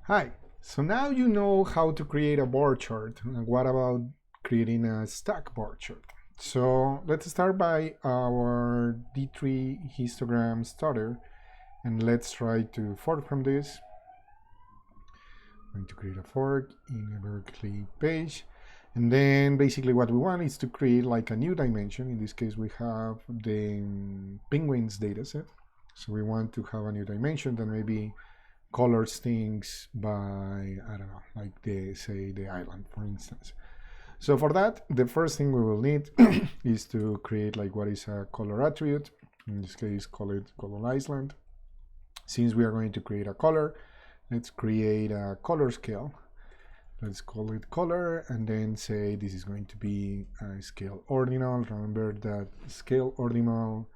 Hi, so now you know how to create a bar chart. And what about creating a stack bar chart? So let's start by our D3 histogram starter, and let's try to fork from this. I'm going to create a fork in a Berkeley page. And then basically what we want is to create like a new dimension. In this case, we have the penguins dataset. So we want to have a new dimension that maybe colors things by, I don't know, like say the island, for instance. So for that, the first thing we will need is to create like what is a color attribute. In this case, call it color island. Since we are going to create a color, let's create a color scale. Let's call it color and then say this is going to be a scale ordinal. Remember that scale ordinal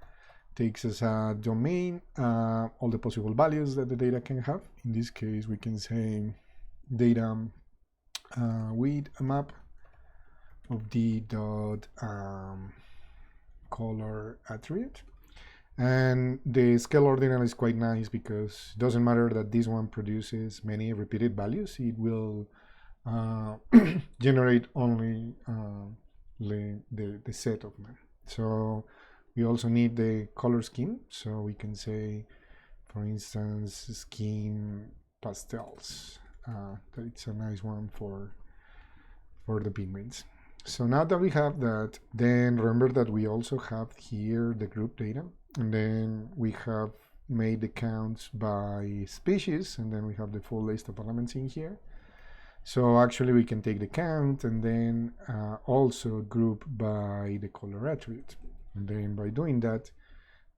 takes as a domain all the possible values that the data can have. In this case, we can say data with a map of the dot color attribute. And the scale ordinal is quite nice because it doesn't matter that this one produces many repeated values. It will generate only the set of them. So we also need the color scheme. So we can say, for instance, scheme pastels. That it's a nice one for the penguins. So now that we have that, then remember that we also have here the group data, and then we have made the counts by species, and then we have the full list of elements in here. So actually we can take the count and then also group by the color attribute. And then by doing that,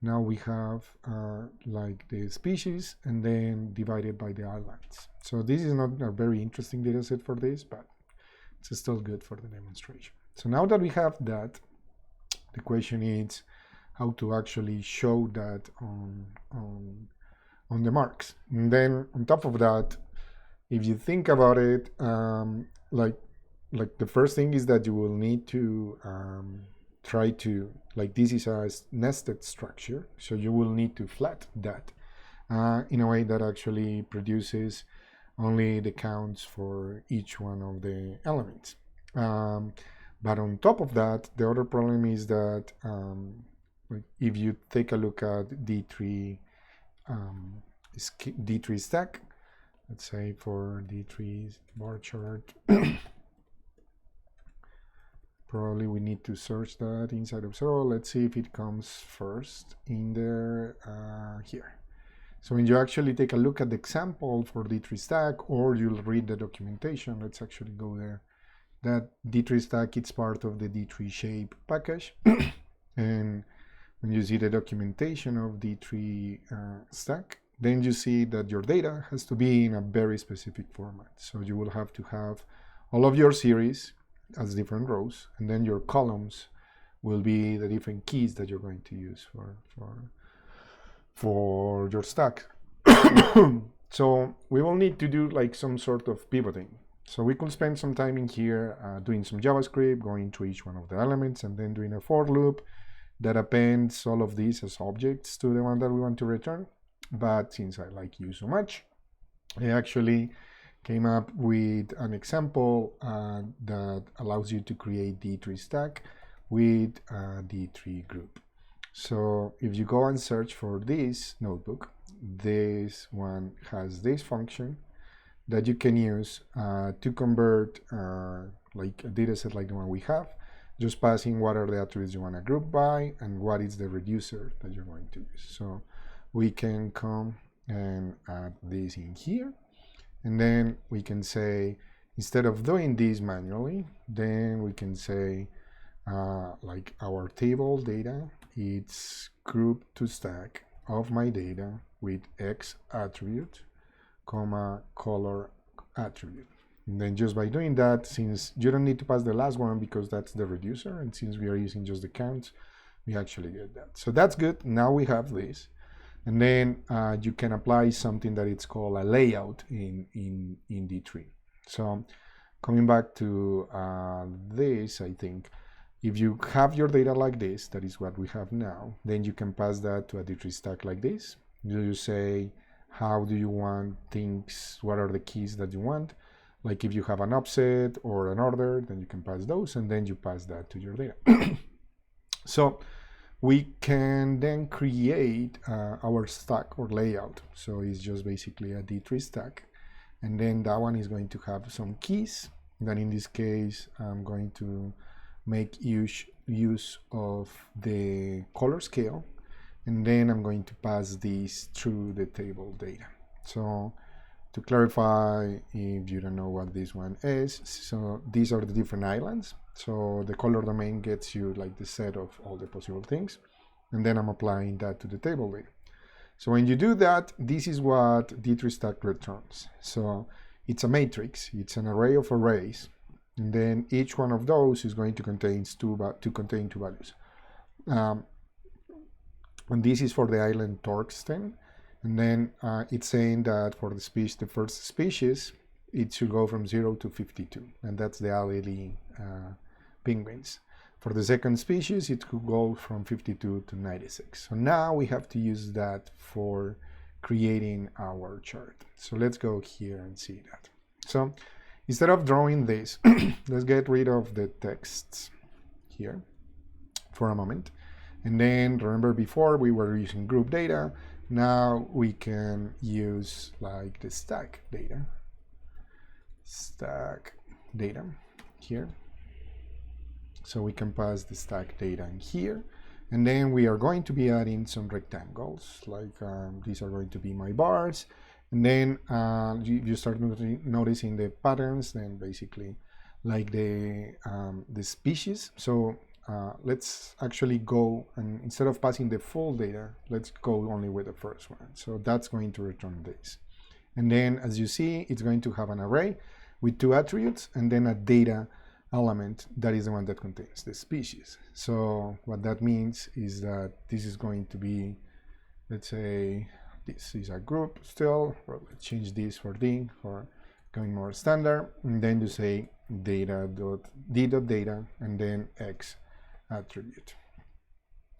now we have like the species and then divided by the islands. So this is not a very interesting data set for this, but it's still good for the demonstration. So now that we have that, the question is how to actually show that on the marks. And then on top of that, if you think about it, like the first thing is that you will need to try to, like this is a nested structure, so you will need to flat that in a way that actually produces only the counts for each one of the elements. But on top of that, the other problem is that if you take a look at D3 stack, let's say for D3 bar chart, probably we need to search that inside of Zero. Let's see if it comes first in there here. So when you actually take a look at the example for D3 stack, or you'll read the documentation, let's actually go there. That D3 stack, it's part of the D3 shape package. And when you see the documentation of D3 stack, then you see that your data has to be in a very specific format. So you will have to have all of your series as different rows, and then your columns will be the different keys that you're going to use for your stack. So we will need to do like some sort of pivoting. So we could spend some time in here doing some JavaScript, going through each one of the elements, and then doing a for loop that appends all of these as objects to the one that we want to return. But since I like you so much, I actually came up with an example that allows you to create D3 stack with a D3 group. So if you go and search for this notebook, this one has this function that you can use to convert like a data set like the one we have, just passing what are the attributes you want to group by and what is the reducer that you're going to use. So we can come and add this in here, and then we can say, instead of doing this manually, then we can say like our table data, it's group to stack of my data with X attribute, comma, color attribute. And then just by doing that, since you don't need to pass the last one because that's the reducer, and since we are using just the counts, we actually get that. So that's good. Now we have this. And then you can apply something that it's called a layout in D3. So coming back to this, I think, if you have your data like this, that is what we have now, then you can pass that to a D3 stack like this. You say how do you want things, what are the keys that you want. Like if you have an offset or an order, then you can pass those, and then you pass that to your data. So we can then create our stack or layout. So it's just basically a D3 stack. And then that one is going to have some keys. Then in this case, I'm going to make use of the color scale. And then I'm going to pass this through the table data. So to clarify, if you don't know what this one is, so these are the different islands. So the color domain gets you like the set of all the possible things. And then I'm applying that to the table data. So when you do that, this is what D3 stack returns. So it's a matrix, it's an array of arrays. And then each one of those is going to contain two values. And this is for the island Torsten. And then it's saying that for the first species, it should go from 0 to 52. And that's the Adelie penguins. For the second species, it could go from 52 to 96. So now we have to use that for creating our chart. So let's go here and see that. So instead of drawing this, let's get rid of the texts here for a moment. And then remember before we were using group data. Now we can use like the stack data here. So we can pass the stack data in here. And then we are going to be adding some rectangles, like these are going to be my bars. And then you start noticing the patterns, then basically like the species. So let's actually go, and instead of passing the full data, let's go only with the first one. So that's going to return this. And then as you see, it's going to have an array with two attributes and then a data element that is the one that contains the species. So what that means is that this is going to be, let's say this is a group still, or let's change this for D for going more standard, and then you say data.d.data and then X attribute.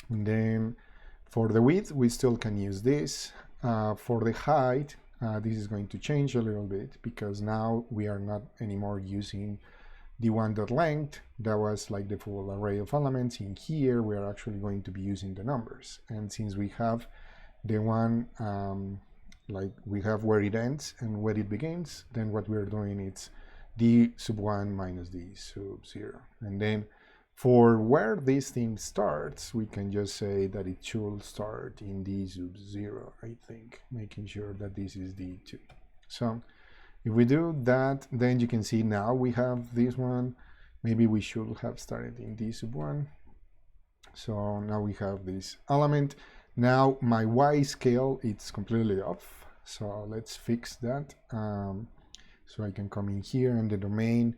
And then for the width, we still can use this. For the height, this is going to change a little bit because now we are not anymore using the one.length. That was like the full array of elements. In here, we are actually going to be using the numbers. And since we have the one, like we have where it ends and where it begins, then what we're doing is d sub 1 minus d sub 0. And then for where this thing starts, we can just say that it should start in d sub 0, I think, making sure that this is d2. So if we do that, then you can see now we have this one. Maybe we should have started in d sub 1. So now we have this element. Now my Y scale, it's completely off. So let's fix that. So I can come in here and the domain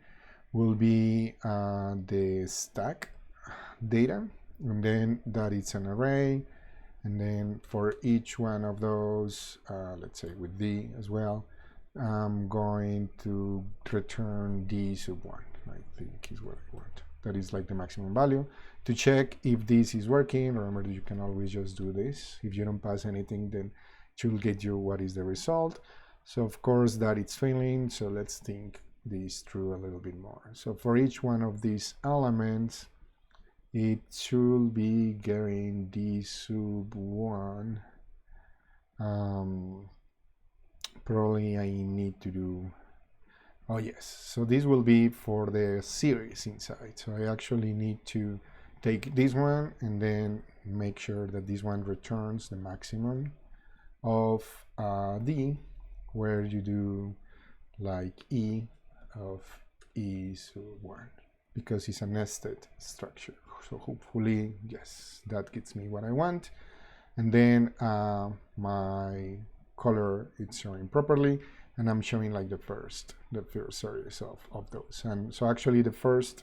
will be the stack data. And then that is an array. And then for each one of those, let's say with D as well, I'm going to return D sub 1, I think is what I want. That is like the maximum value. To check if this is working, remember you can always just do this. If you don't pass anything, then it will get you what is the result. So of course that it's failing, so let's think this through a little bit more. So for each one of these elements, it should be getting D sub 1. Probably I need to do, oh yes, so this will be for the series inside. So I actually need to take this one and then make sure that this one returns the maximum of D, where you do like E of E sub 1, because it's a nested structure. So hopefully, yes, that gets me what I want. And then my color it's showing properly, and I'm showing like the first series of those. And so actually the first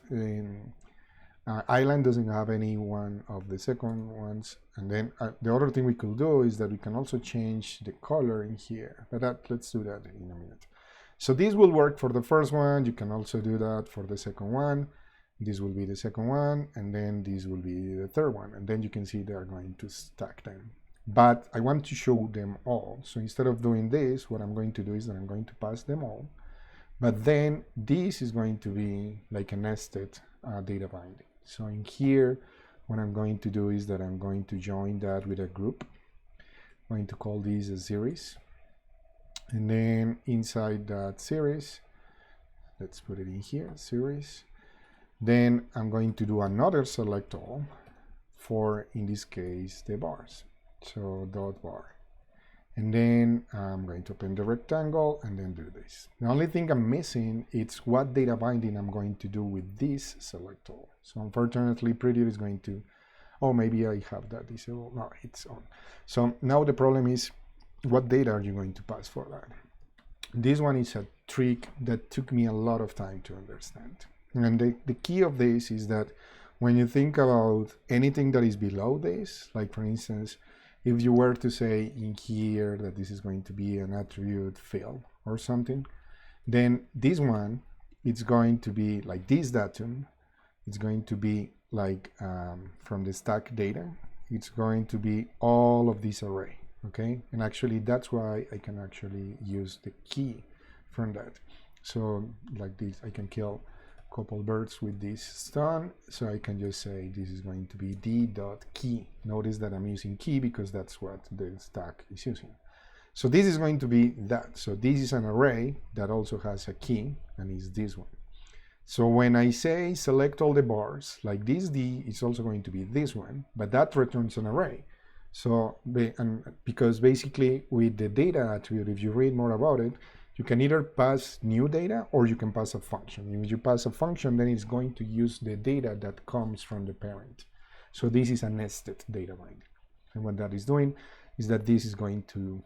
island doesn't have any one of the second ones. And then the other thing we could do is that we can also change the color in here, but let's do that in a minute. So this will work for the first one. You can also do that for the second one. This will be the second one, and then this will be the third one. And then you can see they are going to stack them but I want to show them all. So instead of doing this, what I'm going to do is that I'm going to pass them all. But then this is going to be like a nested data binding. So in here, what I'm going to do is that I'm going to join that with a group. I'm going to call this a series. And then inside that series, let's put it in here, series. Then I'm going to do another select all for, in this case, the bars. So dot bar. And then I'm going to open the rectangle and then do this. The only thing I'm missing is what data binding I'm going to do with this select all. So unfortunately, Prettier is going to, oh, maybe I have that disabled. No, it's on. So now the problem is, what data are you going to pass for that? This one is a trick that took me a lot of time to understand. And the key of this is that when you think about anything that is below this, like for instance, if you were to say in here that this is going to be an attribute field or something, then this one, it's going to be like this datum. It's going to be like from the stack data, it's going to be all of this array, okay? And actually that's why I can actually use the key from that. So like this, I can kill a couple birds with this stone. So I can just say this is going to be d.key. Notice that I'm using key because that's what the stack is using. So this is going to be that. So this is an array that also has a key, and is this one. So when I say select all the bars, like this D, it's also going to be this one, but that returns an array. So because basically with the data attribute, if you read more about it, you can either pass new data or you can pass a function. If you pass a function, then it's going to use the data that comes from the parent. So this is a nested data binding. And what that is doing is that this is going to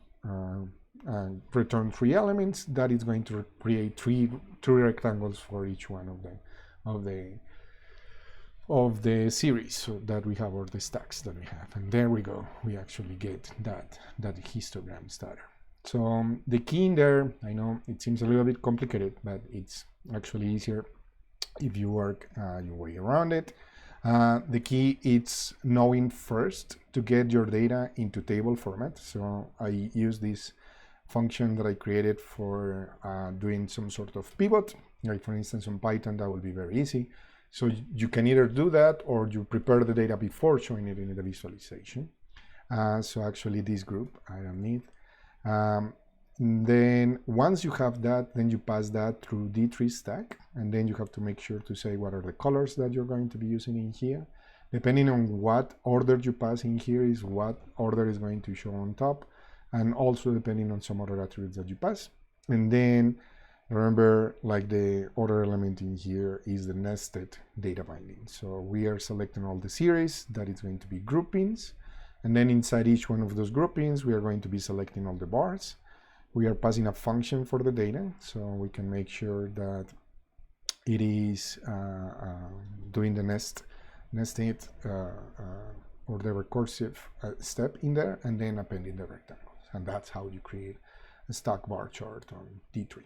return 3 elements, that is going to create three rectangles for each one of the series so that we have, or the stacks that we have. And there we go, we actually get that histogram starter. So the key in there, I know it seems a little bit complicated, but it's actually easier if you work your way around it. The key is knowing first to get your data into table format. So I use this function that I created for doing some sort of pivot. Like for instance, on Python, that will be very easy. So you can either do that or you prepare the data before showing it in the visualization. So actually this group I don't need. Then once you have that, then you pass that through D3 stack, and then you have to make sure to say what are the colors that you're going to be using in here. Depending on what order you pass in here is what order is going to show on top, and also depending on some other attributes that you pass. And then remember, like the order element in here is the nested data binding. So we are selecting all the series, that is going to be groupings. And then inside each one of those groupings, we are going to be selecting all the bars. We are passing a function for the data, so we can make sure that it is doing the nested or the recursive step in there, and then appending the rectangles. And that's how you create a stack bar chart on D3.